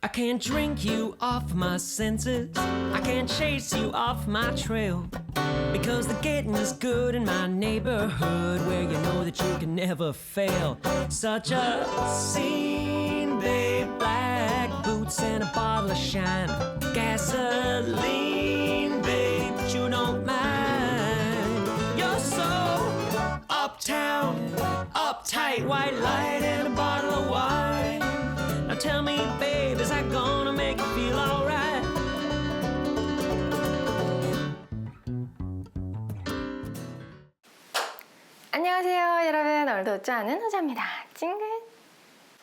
I can't drink you off my senses. I can't chase you off my trail. Because the getting is good in my neighborhood, where you know that you can never fail. Such a scene, babe. Black boots and a bottle of shine. Gasoline, babe, but you don't mind. You're so uptown, uptight, white light and a bottle of wine. Now tell me, babe, is that gonna make you feel alright? 안녕하세요 여러분, 오늘도 웃지 않은 호자입니다. 찡긋.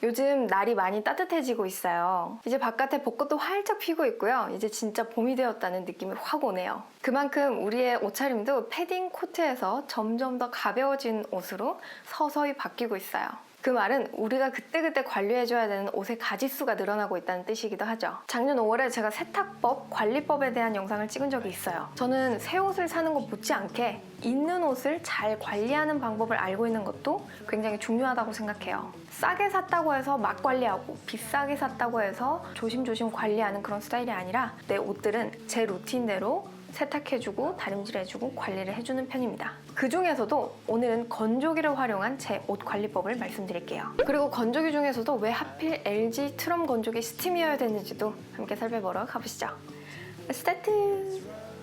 요즘 날이 많이 따뜻해지고 있어요. 이제 바깥에 벚꽃도 활짝 피고 있고요. 이제 진짜 봄이 되었다는 느낌이 확 오네요. 그만큼 우리의 옷차림도 패딩 코트에서 점점 더 가벼워진 옷으로 서서히 바뀌고 있어요. 그 말은 우리가 그때그때 관리해줘야 되는 옷의 가짓수가 늘어나고 있다는 뜻이기도 하죠. 작년 5월에 제가 세탁법, 관리법에 대한 영상을 찍은 적이 있어요. 저는 새 옷을 사는 것 못지않게 있는 옷을 잘 관리하는 방법을 알고 있는 것도 굉장히 중요하다고 생각해요. 싸게 샀다고 해서 막 관리하고 비싸게 샀다고 해서 조심조심 관리하는 그런 스타일이 아니라 내 옷들은 제 루틴대로 세탁해주고 다림질해주고 관리를 해주는 편입니다. 그 중에서도 오늘은 건조기를 활용한 제 옷 관리법을 말씀드릴게요. 그리고 건조기 중에서도 왜 하필 LG 트럼 건조기 스팀이어야 되는지도 함께 살펴보러 가보시죠. 스타트!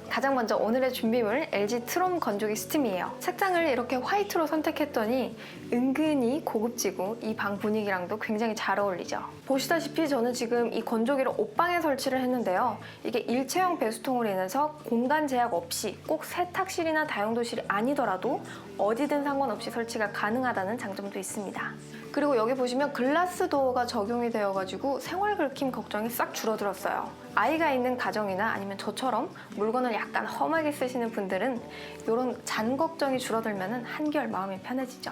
가장 먼저 오늘의 준비물 LG 트럼 건조기 스팀이에요. 색상을 이렇게 화이트로 선택했더니 은근히 고급지고 이 방 분위기랑도 굉장히 잘 어울리죠. 보시다시피 저는 지금 이 건조기를 옷방에 설치를 했는데요. 이게 일체형 배수통으로 인해서 공간 제약 없이 꼭 세탁실이나 다용도실이 아니더라도 어디든 상관없이 설치가 가능하다는 장점도 있습니다. 그리고 여기 보시면 글라스 도어가 적용이 되어가지고 생활 긁힘 걱정이 싹 줄어들었어요. 아이가 있는 가정이나 아니면 저처럼 물건을 약간 험하게 쓰시는 분들은 이런 잔 걱정이 줄어들면 한결 마음이 편해지죠.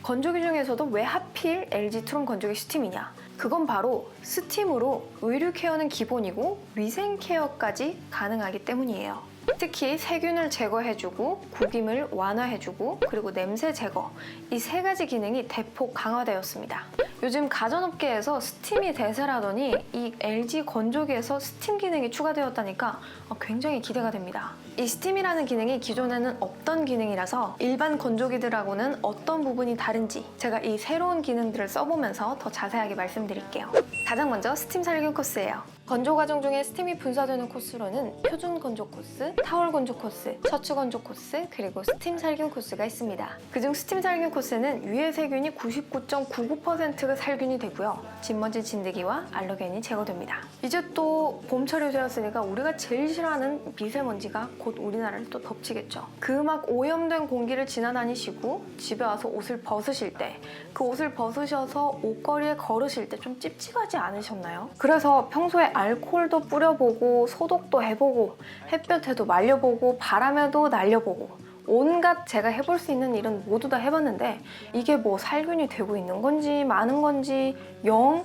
건조기 중에서도 왜 하필 LG 트럼 건조기 스팀이냐? 그건 바로 스팀으로 의류 케어는 기본이고 위생 케어까지 가능하기 때문이에요. 특히 세균을 제거해주고 구김을 완화해주고 그리고 냄새 제거, 이 세 가지 기능이 대폭 강화되었습니다. 요즘 가전업계에서 스팀이 대세라더니 이 LG 건조기에서 스팀 기능이 추가되었다니까 굉장히 기대가 됩니다. 이 스팀이라는 기능이 기존에는 없던 기능이라서 일반 건조기들하고는 어떤 부분이 다른지 제가 이 새로운 기능들을 써보면서 더 자세하게 말씀드릴게요. 가장 먼저 스팀 살균 코스예요. 건조 과정 중에 스팀이 분사되는 코스로는 표준 건조 코스, 타월 건조 코스, 셔츠 건조 코스, 그리고 스팀 살균 코스가 있습니다. 그중 스팀 살균 코스는 유해 세균이 99.99%가 살균이 되고요. 진먼지 진드기와 알러겐이 제거됩니다. 이제 또 봄철이 되었으니까 우리가 제일 싫어하는 미세먼지가 곧 우리나라를 또 덮치겠죠. 그 막 오염된 공기를 지나다니시고 집에 와서 옷을 벗으실 때, 그 옷을 벗으셔서 옷걸이에 걸으실 때 좀 찝찝하지 않으셨나요? 그래서 평소에 알코올도 뿌려보고 소독도 해보고 햇볕에도 말려보고 바람에도 날려보고 온갖 제가 해볼 수 있는 일은 모두 다 해봤는데 이게 뭐 살균이 되고 있는 건지 많은 건지 영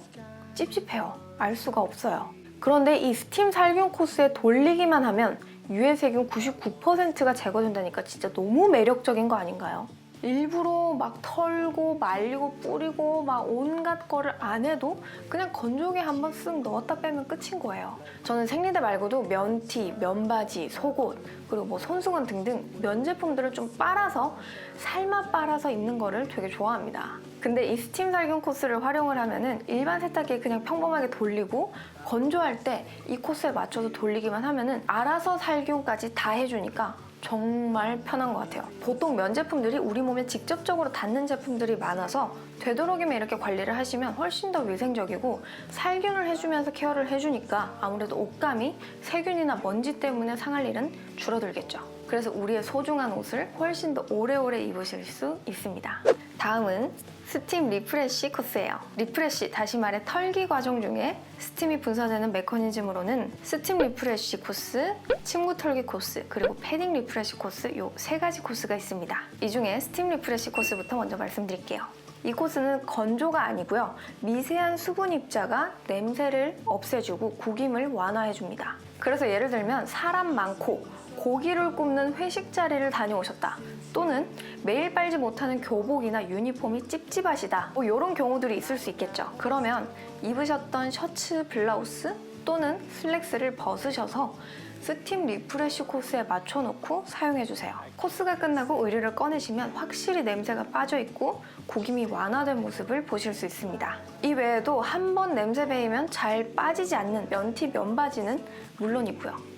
찝찝해요. 알 수가 없어요. 그런데 이 스팀 살균 코스에 돌리기만 하면 유해 세균 99%가 제거된다니까 진짜 너무 매력적인 거 아닌가요? 일부러 막 털고 말리고 뿌리고 막 온갖 거를 안 해도 그냥 건조기에 한번 쓱 넣었다 빼면 끝인 거예요. 저는 생리대 말고도 면티, 면바지, 속옷, 그리고 뭐 손수건 등등 면 제품들을 좀 빨아서 삶아 빨아서 입는 거를 되게 좋아합니다. 근데 이 스팀 살균 코스를 활용을 하면은 일반 세탁기에 그냥 평범하게 돌리고 건조할 때 이 코스에 맞춰서 돌리기만 하면은 알아서 살균까지 다 해주니까 정말 편한 것 같아요. 보통 면 제품들이 우리 몸에 직접적으로 닿는 제품들이 많아서 되도록이면 이렇게 관리를 하시면 훨씬 더 위생적이고 살균을 해주면서 케어를 해주니까 아무래도 옷감이 세균이나 먼지 때문에 상할 일은 줄어들겠죠. 그래서 우리의 소중한 옷을 훨씬 더 오래오래 입으실 수 있습니다. 다음은 스팀 리프레쉬 코스예요. 리프레쉬, 다시 말해 털기 과정 중에 스팀이 분사되는 메커니즘으로는 스팀 리프레쉬 코스, 침구 털기 코스, 그리고 패딩 리프레쉬 코스, 이 세 가지 코스가 있습니다. 이 중에 스팀 리프레쉬 코스부터 먼저 말씀드릴게요. 이 코스는 건조가 아니고요. 미세한 수분 입자가 냄새를 없애주고 구김을 완화해줍니다. 그래서 예를 들면 사람 많고 고기를 굽는 회식 자리를 다녀오셨다. 또는 매일 빨지 못하는 교복이나 유니폼이 찝찝하시다. 뭐 이런 경우들이 있을 수 있겠죠. 그러면 입으셨던 셔츠, 블라우스 또는 슬랙스를 벗으셔서 스팀 리프레쉬 코스에 맞춰놓고 사용해주세요. 코스가 끝나고 의류를 꺼내시면 확실히 냄새가 빠져있고 구김이 완화된 모습을 보실 수 있습니다. 이 외에도 한 번 냄새 배이면 잘 빠지지 않는 면티 면바지는 물론이고요.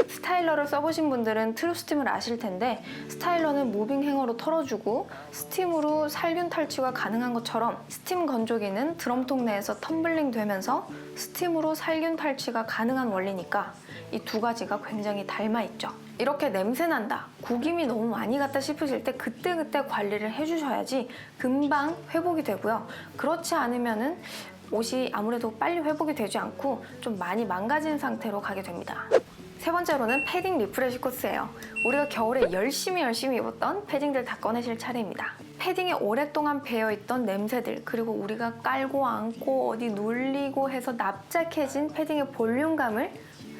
스타일러를 써보신 분들은 트루스팀을 아실 텐데 스타일러는 무빙 행어로 털어주고 스팀으로 살균 탈취가 가능한 것처럼 스팀 건조기는 드럼통 내에서 텀블링 되면서 스팀으로 살균 탈취가 가능한 원리니까 이 두 가지가 굉장히 닮아있죠. 이렇게 냄새 난다, 구김이 너무 많이 갔다 싶으실 때 그때그때 관리를 해주셔야지 금방 회복이 되고요. 그렇지 않으면은 옷이 아무래도 빨리 회복이 되지 않고 좀 많이 망가진 상태로 가게 됩니다. 세 번째로는 패딩 리프레쉬 코스예요. 우리가 겨울에 열심히 입었던 패딩들 다 꺼내실 차례입니다. 패딩에 오랫동안 배어있던 냄새들, 그리고 우리가 깔고 앉고 어디 눌리고 해서 납작해진 패딩의 볼륨감을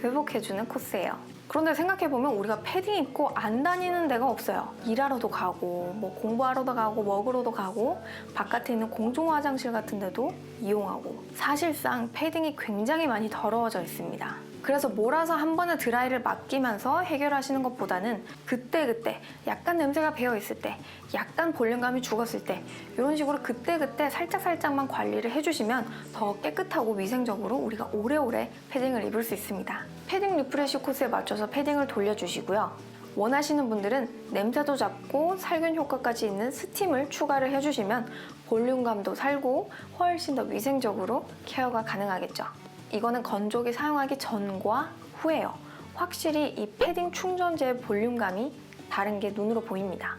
회복해주는 코스예요. 그런데 생각해보면 우리가 패딩 입고 안 다니는 데가 없어요. 일하러도 가고 뭐 공부하러도 가고 먹으러도 가고 바깥에 있는 공중 화장실 같은 데도 이용하고 사실상 패딩이 굉장히 많이 더러워져 있습니다. 그래서 몰아서 한 번에 드라이를 맡기면서 해결하시는 것보다는 그때그때 약간 냄새가 배어있을 때, 약간 볼륨감이 죽었을 때 이런 식으로 그때그때 살짝만 관리를 해주시면 더 깨끗하고 위생적으로 우리가 오래오래 패딩을 입을 수 있습니다. 패딩 리프레쉬 코스에 맞춰서 패딩을 돌려주시고요. 원하시는 분들은 냄새도 잡고 살균 효과까지 있는 스팀을 추가를 해주시면 볼륨감도 살고 훨씬 더 위생적으로 케어가 가능하겠죠. 이거는 건조기 사용하기 전과 후예요. 확실히 이 패딩 충전재의 볼륨감이 다른 게 눈으로 보입니다.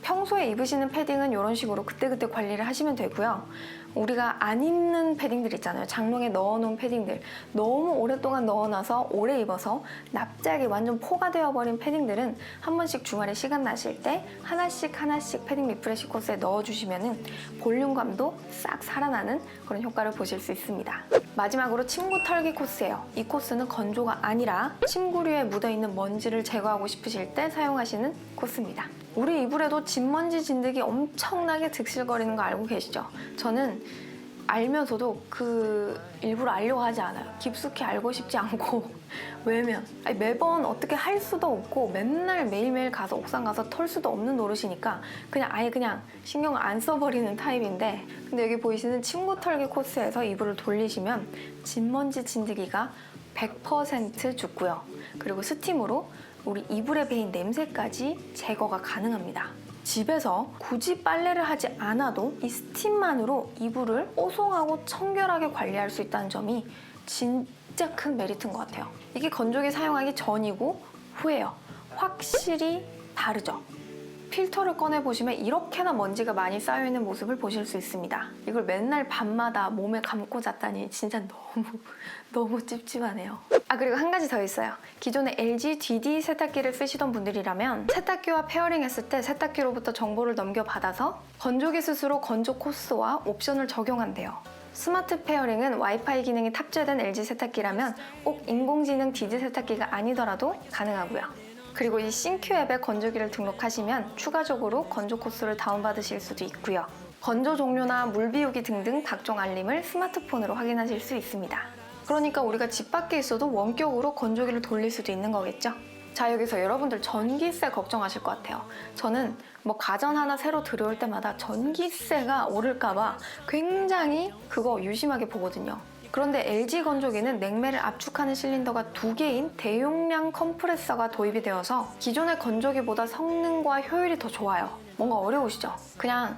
평소에 입으시는 패딩은 이런 식으로 그때그때 관리를 하시면 되고요. 우리가 안 입는 패딩들 있잖아요. 장롱에 넣어놓은 패딩들. 너무 오랫동안 넣어놔서 오래 입어서 납작이 완전 포가 되어버린 패딩들은 한 번씩 주말에 시간 나실 때 하나씩 패딩 리프레쉬 코스에 넣어주시면 볼륨감도 싹 살아나는 그런 효과를 보실 수 있습니다. 마지막으로 침구 털기 코스예요. 이 코스는 건조가 아니라 침구류에 묻어있는 먼지를 제거하고 싶으실 때 사용하시는 코스입니다. 우리 이불에도 진먼지 진드기 엄청나게 득실거리는 거 알고 계시죠? 저는 알면서도 일부러 알려고 하지 않아요. 깊숙이 알고 싶지 않고 왜냐면 매번 어떻게 할 수도 없고 맨날 매일매일 가서 옥상 가서 털 수도 없는 노릇이니까 그냥 신경을 안 써버리는 타입인데, 근데 여기 보이시는 침구 털기 코스에서 이불을 돌리시면 진먼지 진드기가 100% 죽고요. 그리고 스팀으로 우리 이불에 배인 냄새까지 제거가 가능합니다. 집에서 굳이 빨래를 하지 않아도 이 스팀만으로 이불을 뽀송하고 청결하게 관리할 수 있다는 점이 진짜 큰 메리트인 것 같아요. 이게 건조기 사용하기 전이고 후예요. 확실히 다르죠? 필터를 꺼내보시면 이렇게나 먼지가 많이 쌓여있는 모습을 보실 수 있습니다. 이걸 맨날 밤마다 몸에 감고 잤다니 진짜 너무 찝찝하네요. 그리고 한 가지 더 있어요. 기존에 LG DD 세탁기를 쓰시던 분들이라면 세탁기와 페어링 했을 때 세탁기로부터 정보를 넘겨받아서 건조기 스스로 건조 코스와 옵션을 적용한대요. 스마트 페어링은 와이파이 기능이 탑재된 LG 세탁기라면 꼭 인공지능 DD 세탁기가 아니더라도 가능하고요. 그리고 이 싱큐 앱에 건조기를 등록하시면 추가적으로 건조 코스를 다운받으실 수도 있고요. 건조 종료나 물 비우기 등등 각종 알림을 스마트폰으로 확인하실 수 있습니다. 그러니까 우리가 집 밖에 있어도 원격으로 건조기를 돌릴 수도 있는 거겠죠? 자, 여기서 여러분들 전기세 걱정하실 것 같아요. 저는 가전 하나 새로 들여올 때마다 전기세가 오를까봐 굉장히 그거 유심하게 보거든요. 그런데 LG 건조기는 냉매를 압축하는 실린더가 2개인 대용량 컴프레서가 도입이 되어서 기존의 건조기보다 성능과 효율이 더 좋아요. 뭔가 어려우시죠? 그냥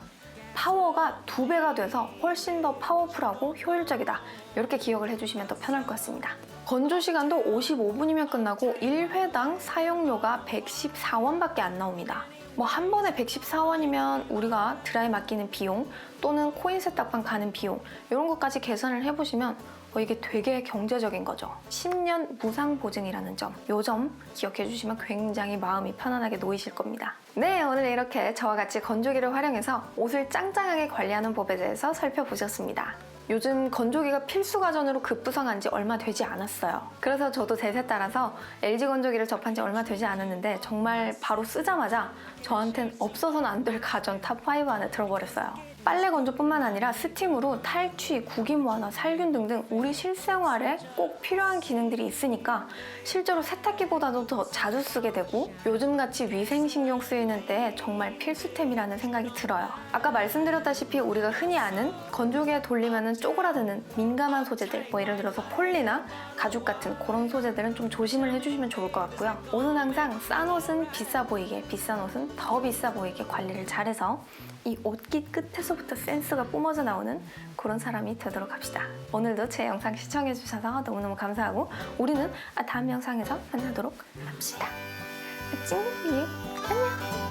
파워가 2배가 돼서 훨씬 더 파워풀하고 효율적이다. 이렇게 기억을 해주시면 더 편할 것 같습니다. 건조 시간도 55분이면 끝나고 1회당 사용료가 114원밖에 안 나옵니다. 한 번에 114원이면 우리가 드라이 맡기는 비용 또는 코인 세탁방 가는 비용 이런 것까지 계산을 해보시면 이게 되게 경제적인 거죠. 10년 무상 보증이라는 점, 이 점 기억해 주시면 굉장히 마음이 편안하게 놓이실 겁니다. 네, 오늘 이렇게 저와 같이 건조기를 활용해서 옷을 짱짱하게 관리하는 법에 대해서 살펴보셨습니다. 요즘 건조기가 필수 가전으로 급부상한 지 얼마 되지 않았어요. 그래서 저도 대세 따라서 LG 건조기를 접한 지 얼마 되지 않았는데 정말 바로 쓰자마자 저한텐 없어서는 안 될 가전 탑5 안에 들어버렸어요. 빨래 건조뿐만 아니라 스팀으로 탈취, 구김 완화, 살균 등등 우리 실생활에 꼭 필요한 기능들이 있으니까 실제로 세탁기보다도 더 자주 쓰게 되고 요즘같이 위생 신경 쓰이는 때에 정말 필수템이라는 생각이 들어요. 아까 말씀드렸다시피 우리가 흔히 아는 건조기에 돌리면 쪼그라드는 민감한 소재들, 뭐 예를 들어서 폴리나 가죽 같은 그런 소재들은 좀 조심을 해주시면 좋을 것 같고요. 옷은 항상 싼 옷은 비싸 보이게, 비싼 옷은 더 비싸 보이게 관리를 잘해서 이 옷깃 끝에서부터 센스가 뿜어져 나오는 그런 사람이 되도록 합시다. 오늘도 제 영상 시청해주셔서 너무너무 감사하고 우리는 다음 영상에서 만나도록 합시다. 찡! 안녕!